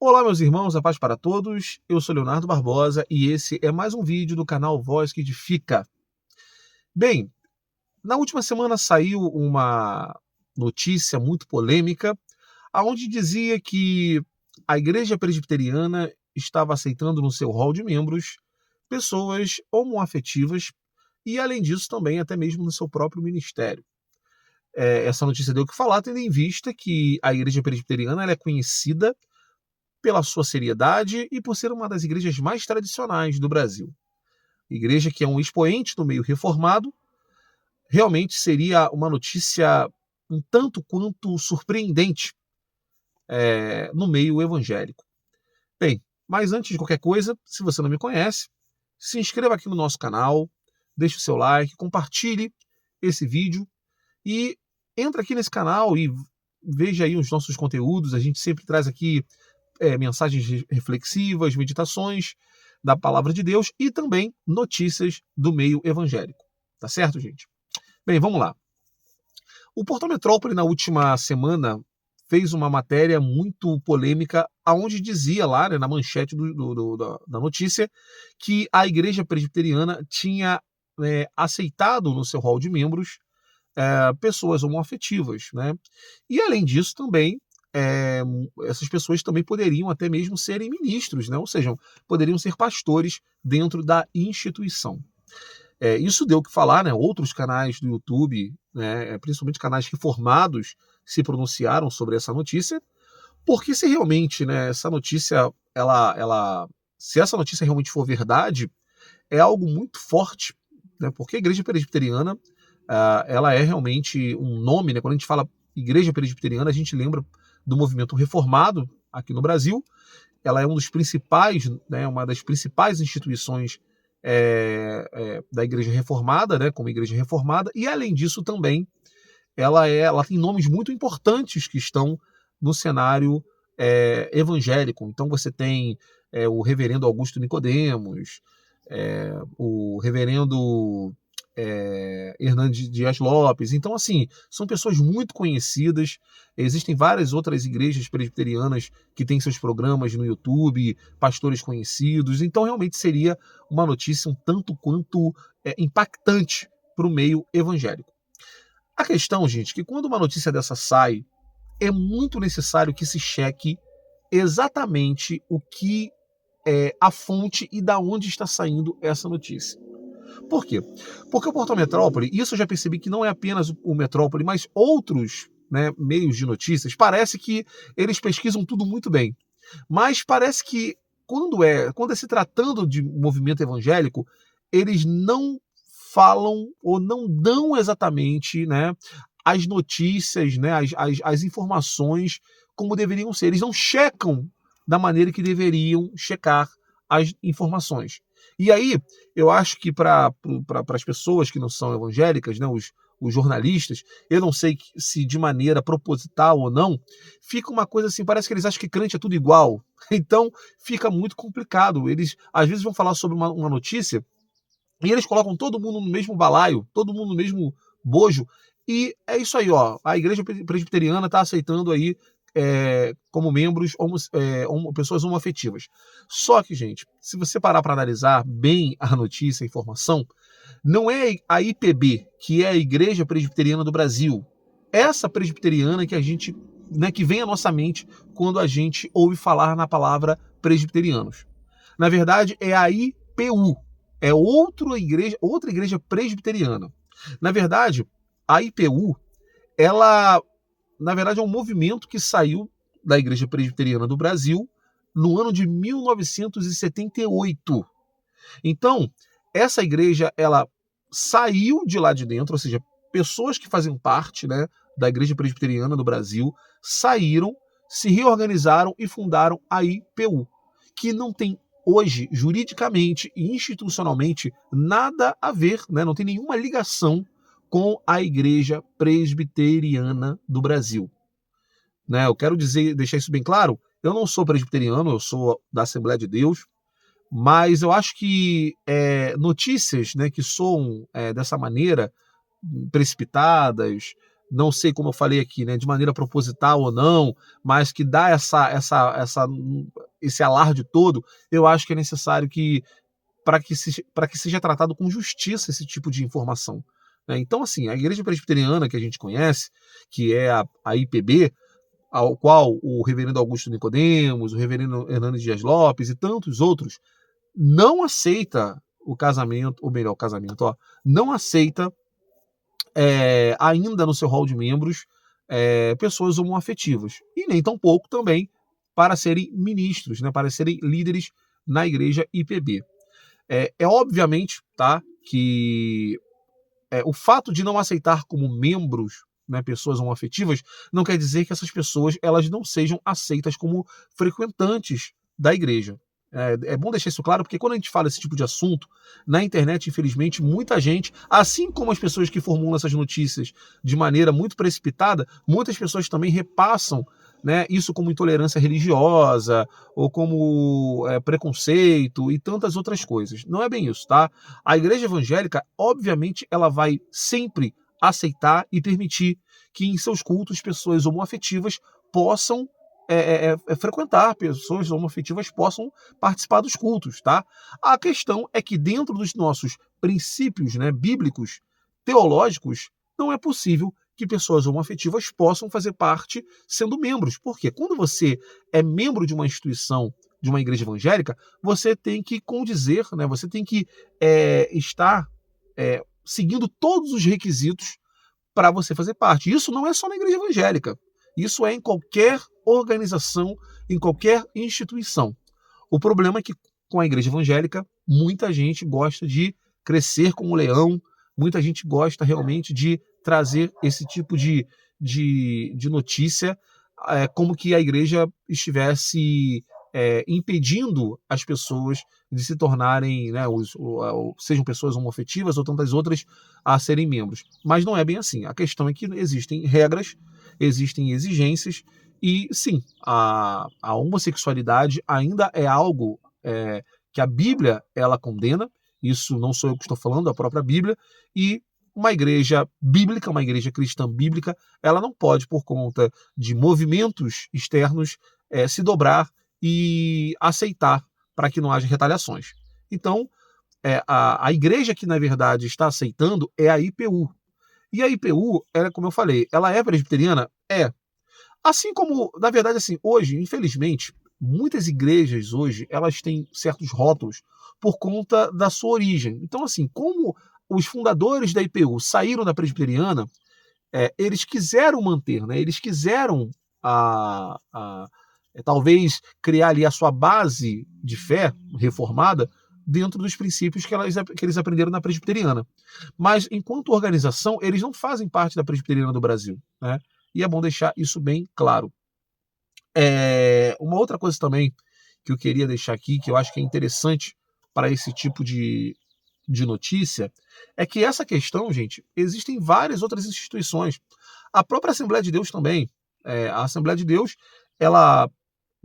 Olá, meus irmãos, a paz para todos. Eu sou Leonardo Barbosa e esse é mais um vídeo do canal Voz que Edifica. Bem, na última semana saiu uma notícia muito polêmica, onde dizia que a Igreja Presbiteriana estava aceitando no seu rol de membros pessoas homoafetivas e, além disso, também até mesmo no seu próprio ministério. Essa notícia deu o que falar, tendo em vista que a Igreja Presbiteriana ela é conhecida pela sua seriedade e por ser uma das igrejas mais tradicionais do Brasil. Igreja que é um expoente do meio reformado, realmente seria uma notícia um tanto quanto surpreendente no meio evangélico. Bem, mas antes de qualquer coisa, se você não me conhece, se inscreva aqui no nosso canal, deixe o seu like, compartilhe esse vídeo e entra aqui nesse canal e veja aí os nossos conteúdos. A gente sempre traz aqui mensagens reflexivas, meditações da palavra de Deus e também notícias do meio evangélico. Tá certo, gente? Bem, vamos lá. O Portal Metrópole, na última semana, fez uma matéria muito polêmica, onde dizia lá, na manchete da notícia, que a Igreja Presbiteriana tinha aceitado no seu rol de membros pessoas homoafetivas, né? E, além disso, também essas pessoas também poderiam até mesmo serem ministros, né? Ou seja, poderiam ser pastores dentro da instituição. Isso deu o que falar, né? Outros canais do YouTube, né? Principalmente canais reformados, se pronunciaram sobre essa notícia, porque se realmente, né, essa notícia, se essa notícia realmente for verdade, é algo muito forte, né? Porque a Igreja Presbiteriana, ela é realmente um nome, né? Quando a gente fala Igreja Presbiteriana, a gente lembra do movimento reformado aqui no Brasil. Ela é um dos principais, né, uma das principais instituições da Igreja Reformada, né, como Igreja Reformada, e além disso também ela tem nomes muito importantes que estão no cenário evangélico. Então você tem o reverendo Augusto Nicodemos, o reverendo Hernandes Dias Lopes. Então, assim, são pessoas muito conhecidas. Existem várias outras igrejas presbiterianas que têm seus programas no YouTube, pastores conhecidos. Então, realmente seria uma notícia um tanto quanto impactante para o meio evangélico. A questão, gente, é que quando uma notícia dessa sai, é muito necessário que se cheque exatamente o que é a fonte e da onde está saindo essa notícia. Por quê? Porque o Portal Metrópole, isso eu já percebi que não é apenas o Metrópole, mas outros, né, meios de notícias, parece que eles pesquisam tudo muito bem. Mas parece que quando é se tratando de movimento evangélico, eles não falam ou não dão exatamente, né, as notícias, né, as informações como deveriam ser. Eles não checam da maneira que deveriam checar as informações. E aí, eu acho que para as pessoas que não são evangélicas, né, os jornalistas, eu não sei se de maneira proposital ou não, fica uma coisa assim, parece que eles acham que crente é tudo igual. Então, fica muito complicado. Eles, às vezes, vão falar sobre uma notícia e eles colocam todo mundo no mesmo balaio, todo mundo no mesmo bojo. E é isso aí, ó. A Igreja Presbiteriana está aceitando aí como membros pessoas homoafetivas. Só que, gente, se você parar para analisar bem a notícia, a informação, não é a IPB, que é a Igreja Presbiteriana do Brasil, essa presbiteriana que a gente, né, que vem à nossa mente quando a gente ouve falar na palavra presbiterianos. Na verdade, é a IPU, é outra igreja presbiteriana. Na verdade, a IPU, ela, na verdade, é um movimento que saiu da Igreja Presbiteriana do Brasil no ano de 1978. Então, essa igreja, ela saiu de lá de dentro, ou seja, pessoas que fazem parte, né, da Igreja Presbiteriana do Brasil saíram, se reorganizaram e fundaram a IPU, que não tem hoje, juridicamente e institucionalmente, nada a ver, né, não tem nenhuma ligação com a Igreja Presbiteriana do Brasil. Né, eu quero deixar isso bem claro, eu não sou presbiteriano, eu sou da Assembleia de Deus, mas eu acho que notícias, né, que soam dessa maneira, precipitadas, não sei como eu falei aqui, né, de maneira proposital ou não, mas que dá esse alarde todo, eu acho que é necessário que para que seja tratado com justiça esse tipo de informação, né? Então, assim, a Igreja Presbiteriana que a gente conhece, que é a IPB, ao qual o reverendo Augusto Nicodemos, o reverendo Hernandes Dias Lopes e tantos outros não aceita o casamento, ou melhor, o casamento, ó, não aceita ainda no seu rol de membros pessoas homoafetivas. E nem tampouco também para serem ministros, né, para serem líderes na igreja IPB. Obviamente, tá, que o fato de não aceitar como membros, né, pessoas homoafetivas, não quer dizer que essas pessoas elas não sejam aceitas como frequentantes da igreja. É bom deixar isso claro, porque quando a gente fala esse tipo de assunto, na internet, infelizmente, muita gente, assim como as pessoas que formulam essas notícias de maneira muito precipitada, muitas pessoas também repassam, né, isso como intolerância religiosa, ou como preconceito e tantas outras coisas. Não é bem isso, tá? A igreja evangélica, obviamente, ela vai sempre aceitar e permitir que em seus cultos pessoas homoafetivas possam frequentar, pessoas homoafetivas possam participar dos cultos, tá? A questão é que dentro dos nossos princípios, né, bíblicos, teológicos, não é possível que pessoas homoafetivas possam fazer parte sendo membros. Porque quando você é membro de uma instituição, de uma igreja evangélica, você tem que condizer, né, você tem que estar seguindo todos os requisitos para você fazer parte. Isso não é só na igreja evangélica. Isso é em qualquer organização, em qualquer instituição. O problema é que com a igreja evangélica, muita gente gosta de crescer como leão, muita gente gosta realmente de trazer esse tipo de notícia como que a igreja estivesse impedindo as pessoas de se tornarem, né, sejam pessoas homoafetivas ou tantas outras, a serem membros. Mas não é bem assim. A questão é que existem regras, existem exigências, e sim, a homossexualidade ainda é algo que a Bíblia ela condena. Isso não sou eu que estou falando, a própria Bíblia. E uma igreja bíblica, uma igreja cristã bíblica, ela não pode, por conta de movimentos externos, se dobrar e aceitar para que não haja retaliações. Então, a igreja que, na verdade, está aceitando é a IPU. E a IPU, como eu falei, ela é presbiteriana? É. Assim como, na verdade, assim, hoje, infelizmente, muitas igrejas hoje, elas têm certos rótulos por conta da sua origem. Então, assim, como os fundadores da IPU saíram da presbiteriana, eles quiseram manter, né? Eles quiseram talvez criar ali a sua base de fé reformada dentro dos princípios que eles aprenderam na presbiteriana. Mas, enquanto organização, eles não fazem parte da presbiteriana do Brasil, né? E é bom deixar isso bem claro. Uma outra coisa também que eu queria deixar aqui, que eu acho que é interessante para esse tipo de notícia, é que essa questão, gente, existem várias outras instituições. A própria Assembleia de Deus também. A Assembleia de Deus, ela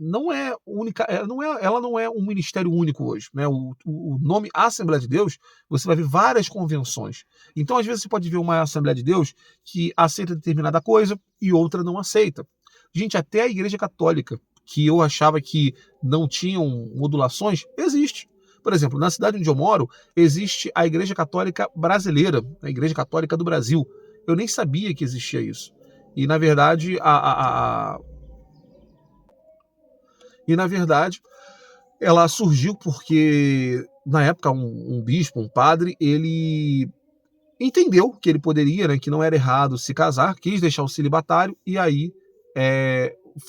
não é única, ela não é um ministério único hoje, né? O nome Assembleia de Deus, você vai ver várias convenções. Então, às vezes, você pode ver uma Assembleia de Deus que aceita determinada coisa e outra não aceita. Gente, até a Igreja Católica, que eu achava que não tinham modulações, existe. Por exemplo, na cidade onde eu moro, existe a Igreja Católica Brasileira, a Igreja Católica do Brasil. Eu nem sabia que existia isso. E, na verdade, ela surgiu porque, na época, um bispo, um padre, ele entendeu que ele poderia, né, que não era errado se casar, quis deixar o celibatário, e aí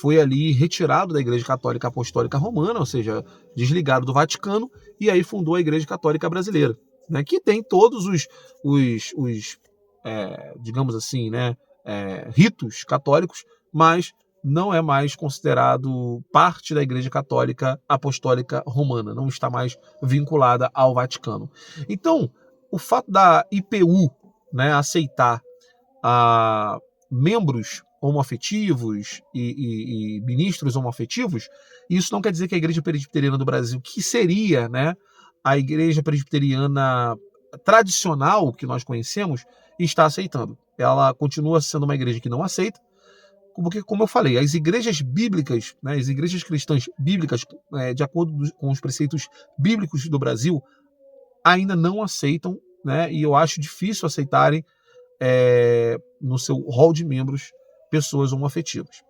foi ali retirado da Igreja Católica Apostólica Romana, ou seja, desligado do Vaticano, e aí fundou a Igreja Católica Brasileira, né, que tem todos os digamos assim, né, ritos católicos, mas não é mais considerado parte da Igreja Católica Apostólica Romana, não está mais vinculada ao Vaticano. Então, o fato da IPU, né, aceitar membros homoafetivos e ministros homoafetivos, isso não quer dizer que a Igreja Presbiteriana do Brasil, que seria, né, a Igreja Presbiteriana tradicional que nós conhecemos, está aceitando. Ela continua sendo uma igreja que não aceita, porque, como eu falei, as igrejas bíblicas, né, as igrejas cristãs bíblicas, de acordo com os preceitos bíblicos do Brasil, ainda não aceitam, né, e eu acho difícil aceitarem no seu rol de membros pessoas homoafetivas.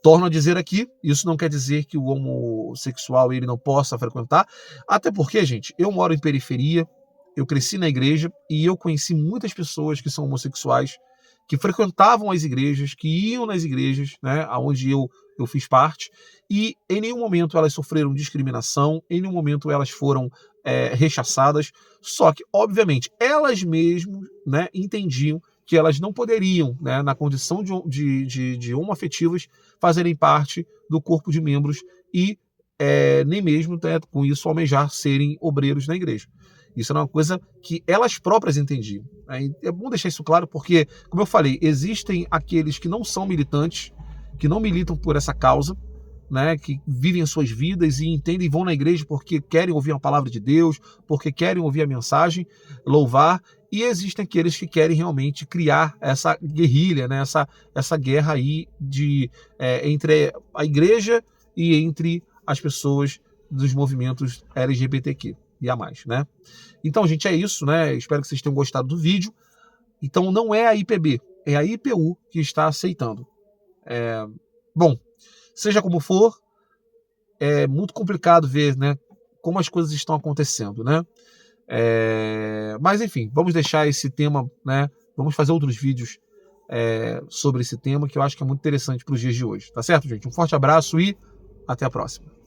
Torno a dizer aqui, isso não quer dizer que o homossexual ele não possa frequentar, até porque, gente, eu moro em periferia, eu cresci na igreja e eu conheci muitas pessoas que são homossexuais, que frequentavam as igrejas, que iam nas igrejas, né, onde eu fiz parte, e em nenhum momento elas sofreram discriminação, em nenhum momento elas foram rechaçadas, só que, obviamente, elas mesmas, né, entendiam que elas não poderiam, né, na condição de homoafetivas, fazerem parte do corpo de membros e nem mesmo, né, com isso almejar serem obreiros na igreja. Isso era uma coisa que elas próprias entendiam. É bom deixar isso claro porque, como eu falei, existem aqueles que não são militantes, que não militam por essa causa, né, que vivem as suas vidas e entendem e vão na igreja porque querem ouvir a palavra de Deus, porque querem ouvir a mensagem, louvar, e existem aqueles que querem realmente criar essa guerrilha, né, essa guerra aí entre a igreja e entre as pessoas dos movimentos LGBTQ e a mais, né? Então, gente, é isso, né? Espero que vocês tenham gostado do vídeo. Então, não é a IPB, é a IPU que está aceitando. Bom, seja como for, é muito complicado ver, né, como as coisas estão acontecendo, né? Mas, enfim, vamos deixar esse tema, né? Vamos fazer outros vídeos sobre esse tema que eu acho que é muito interessante para os dias de hoje. Tá certo, gente? Um forte abraço e até a próxima.